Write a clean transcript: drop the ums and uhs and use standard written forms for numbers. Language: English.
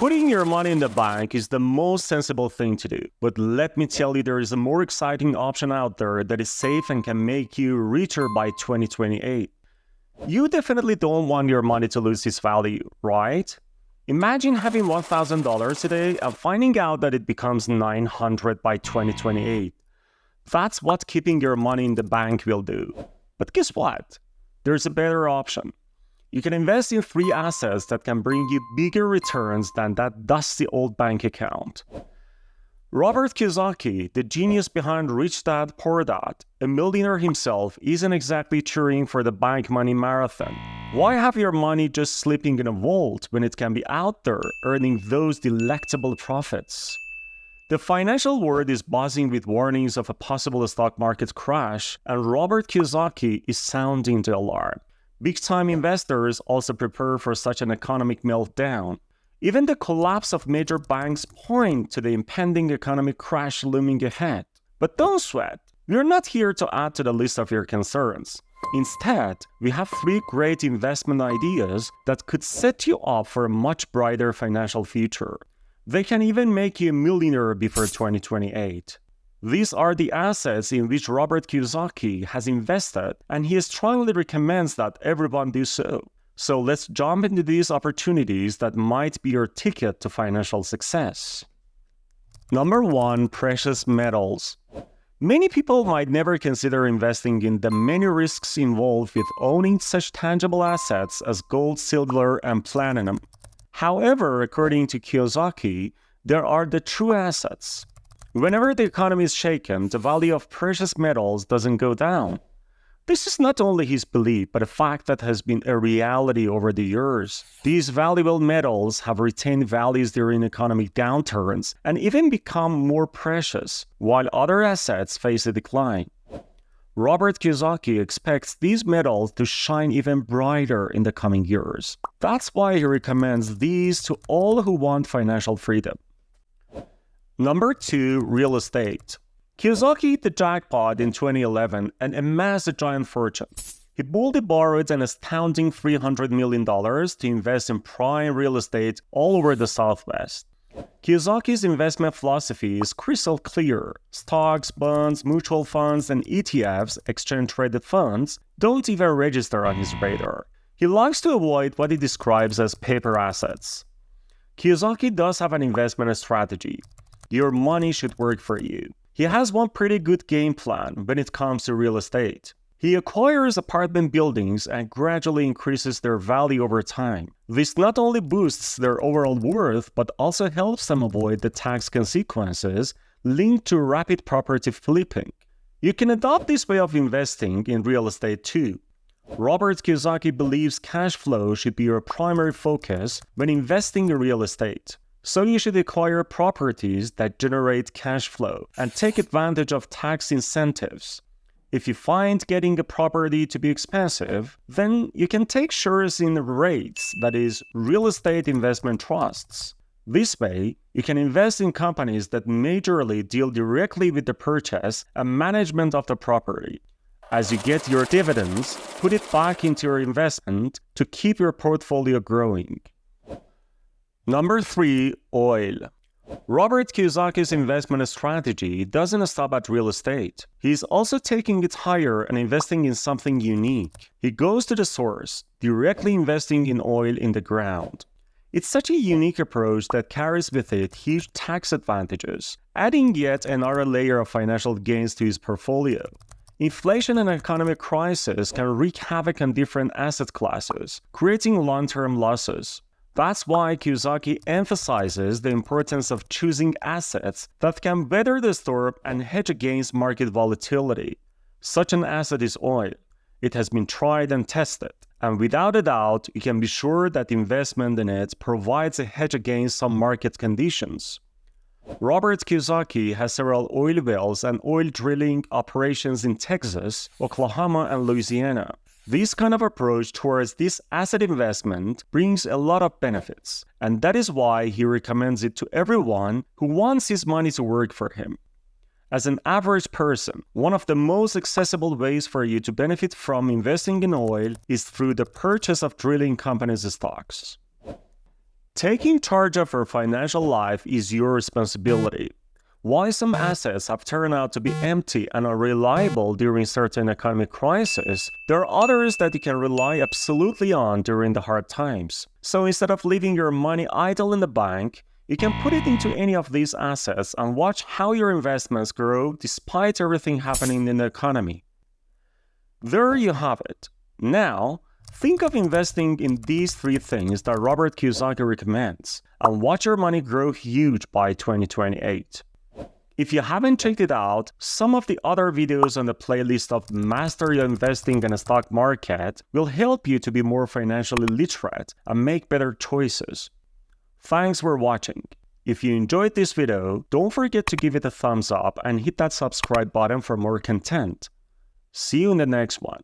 Putting your money in the bank is the most sensible thing to do, but let me tell you, there is a more exciting option out there that is safe and can make you richer by 2028. You definitely don't want your money to lose its value, right? Imagine having $1,000 today and finding out that it becomes $900 by 2028. That's what keeping your money in the bank will do. But guess what? There's a better option. You can invest in 3 assets that can bring you bigger returns than that dusty old bank account. Robert Kiyosaki, the genius behind Rich Dad, Poor Dad, a millionaire himself, isn't exactly cheering for the bank money marathon. Why have your money just sleeping in a vault when it can be out there earning those delectable profits? The financial world is buzzing with warnings of a possible stock market crash, and Robert Kiyosaki is sounding the alarm. Big-time investors also prepare for such an economic meltdown. Even the collapse of major banks point to the impending economic crash looming ahead. But don't sweat. We're not here to add to the list of your concerns. Instead, we have 3 great investment ideas that could set you up for a much brighter financial future. They can even make you a millionaire before 2028. These are the assets in which Robert Kiyosaki has invested, and he strongly recommends that everyone do so. So let's jump into these opportunities that might be your ticket to financial success. Number 1, precious metals. Many people might never consider investing in the many risks involved with owning such tangible assets as gold, silver, and platinum. However, according to Kiyosaki, there are the true assets. Whenever the economy is shaken, the value of precious metals doesn't go down. This is not only his belief, but a fact that has been a reality over the years. These valuable metals have retained values during economic downturns and even become more precious, while other assets face a decline. Robert Kiyosaki expects these metals to shine even brighter in the coming years. That's why he recommends these to all who want financial freedom. Number 2, real estate. Kiyosaki hit the jackpot in 2011 and amassed a giant fortune. He boldly borrowed an astounding $300 million to invest in prime real estate all over the Southwest. Kiyosaki's investment philosophy is crystal clear. Stocks, bonds, mutual funds, and ETFs, exchange-traded funds, don't even register on his radar. He likes to avoid what he describes as paper assets. Kiyosaki does have an investment strategy. Your money should work for you. He has one pretty good game plan when it comes to real estate. He acquires apartment buildings and gradually increases their value over time. This not only boosts their overall worth, but also helps them avoid the tax consequences linked to rapid property flipping. You can adopt this way of investing in real estate too. Robert Kiyosaki believes cash flow should be your primary focus when investing in real estate. So you should acquire properties that generate cash flow and take advantage of tax incentives. If you find getting a property to be expensive, then you can take shares in REITs, that is, real estate investment trusts. This way, you can invest in companies that majorly deal directly with the purchase and management of the property. As you get your dividends, put it back into your investment to keep your portfolio growing. Number 3, oil. Robert Kiyosaki's investment strategy doesn't stop at real estate. He's also taking it higher and investing in something unique. He goes to the source, directly investing in oil in the ground. It's such a unique approach that carries with it huge tax advantages, adding yet another layer of financial gains to his portfolio. Inflation and economic crisis can wreak havoc on different asset classes, creating long-term losses. That's why Kiyosaki emphasizes the importance of choosing assets that can weather the storm and hedge against market volatility. Such an asset is oil. It has been tried and tested, and without a doubt, you can be sure that investment in it provides a hedge against some market conditions. Robert Kiyosaki has several oil wells and oil drilling operations in Texas, Oklahoma, and Louisiana. This kind of approach towards this asset investment brings a lot of benefits, and that is why he recommends it to everyone who wants his money to work for him. As an average person, one of the most accessible ways for you to benefit from investing in oil is through the purchase of drilling companies' stocks. Taking charge of your financial life is your responsibility. While some assets have turned out to be empty and unreliable during certain economic crises, there are others that you can rely absolutely on during the hard times. So instead of leaving your money idle in the bank, you can put it into any of these assets and watch how your investments grow despite everything happening in the economy. There you have it. Now, think of investing in these 3 things that Robert Kiyosaki recommends and watch your money grow huge by 2028. If you haven't checked it out, some of the other videos on the playlist of Master Your Investing in the Stock Market will help you to be more financially literate and make better choices. Thanks for watching. If you enjoyed this video, don't forget to give it a thumbs up and hit that subscribe button for more content. See you in the next one.